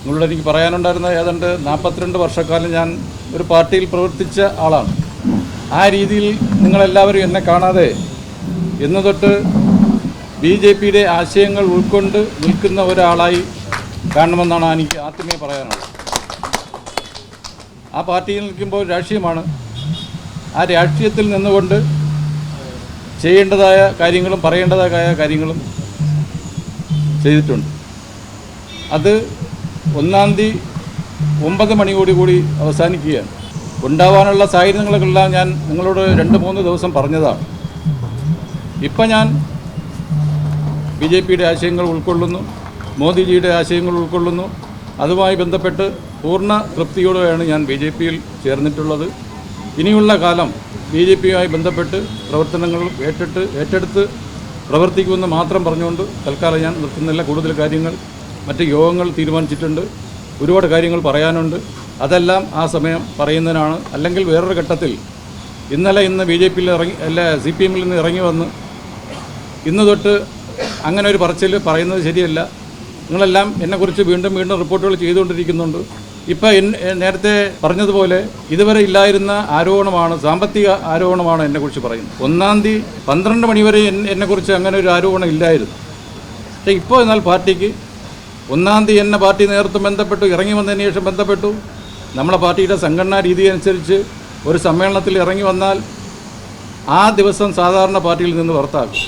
നിങ്ങളോട് എനിക്ക് പറയാനുണ്ടായിരുന്ന ഏതാണ്ട് 42 വർഷക്കാലം ഞാൻ ഒരു പാർട്ടിയിൽ പ്രവർത്തിച്ച ആളാണ്. ആ രീതിയിൽ നിങ്ങളെല്ലാവരും എന്നെ കാണാതെ ഇന്ന് തൊട്ട് BJPയുടെ ആശയങ്ങൾ ഉൾക്കൊണ്ട് നിൽക്കുന്ന ഒരാളായി കാണണമെന്നാണ് എനിക്ക് ആദ്യമേ പറയാനുള്ളത്. ആ പാർട്ടിയിൽ നിൽക്കുമ്പോൾ രാഷ്ട്രീയമാണ്. ആ രാഷ്ട്രീയത്തിൽ നിന്നുകൊണ്ട് ചെയ്യേണ്ടതായ കാര്യങ്ങളും പറയേണ്ടതായ കാര്യങ്ങളും ചെയ്തിട്ടുണ്ട്. അത് 1-ാം തീയതി 9 മണിയോടുകൂടി അവസാനിക്കുകയാണ്. ഉണ്ടാവാനുള്ള സാഹചര്യങ്ങളെല്ലാം ഞാൻ നിങ്ങളോട് 2-3 ദിവസം പറഞ്ഞതാണ്. ഇപ്പം ഞാൻ BJPയുടെ ആശയങ്ങൾ ഉൾക്കൊള്ളുന്നു, മോദിജിയുടെ ആശയങ്ങൾ ഉൾക്കൊള്ളുന്നു. അതുമായി ബന്ധപ്പെട്ട് പൂർണ്ണ തൃപ്തിയോടെയാണ് ഞാൻ BJPയിൽ ചേർന്നിട്ടുള്ളത്. ഇനിയുള്ള കാലം BJPയുമായി ബന്ധപ്പെട്ട് പ്രവർത്തനങ്ങൾ ഏറ്റെടുത്ത് പ്രവർത്തിക്കുമെന്ന് മാത്രം പറഞ്ഞുകൊണ്ട് തൽക്കാലം ഞാൻ നിർത്തുന്നില്ല. കൂടുതൽ കാര്യങ്ങൾ മറ്റ് യോഗങ്ങൾ തീരുമാനിച്ചിട്ടുണ്ട്. ഒരുപാട് കാര്യങ്ങൾ പറയാനുണ്ട്. അതെല്ലാം ആ സമയം പറയുന്നതിനാണ്. അല്ലെങ്കിൽ വേറൊരു ഘട്ടത്തിൽ ഇന്ന് BJPയിൽ CPMൽ നിന്ന് ഇറങ്ങി വന്ന് ഇന്ന് തൊട്ട് അങ്ങനെ ഒരു പറച്ചിൽ പറയുന്നത് ശരിയല്ല. നിങ്ങളെല്ലാം എന്നെക്കുറിച്ച് വീണ്ടും റിപ്പോർട്ടുകൾ ചെയ്തുകൊണ്ടിരിക്കുന്നുണ്ട്. ഇപ്പം നേരത്തെ പറഞ്ഞതുപോലെ ഇതുവരെ ഇല്ലായിരുന്ന ആരോപണമാണ്, സാമ്പത്തിക ആരോപണമാണ് എന്നെക്കുറിച്ച് പറയുന്നത്. 1-ാം തീയതി 12 മണി വരെ എന്നെക്കുറിച്ച് അങ്ങനെ ഒരു ആരോപണം ഇല്ലായിരുന്നു. പക്ഷേ ഇപ്പോൾ എന്നാൽ പാർട്ടിക്ക് 1-ാം തീയതി എന്നെ പാർട്ടി നേതൃത്വം ബന്ധപ്പെട്ടു, ഇറങ്ങി വന്നതിന് ശേഷം ബന്ധപ്പെട്ടു. നമ്മളെ പാർട്ടിയുടെ സംഘടനാ രീതി അനുസരിച്ച് ഒരു സമ്മേളനത്തിൽ ഇറങ്ങി വന്നാൽ ആ ദിവസം സാധാരണ പാർട്ടിയിൽ നിന്ന് പുറത്താക്കും.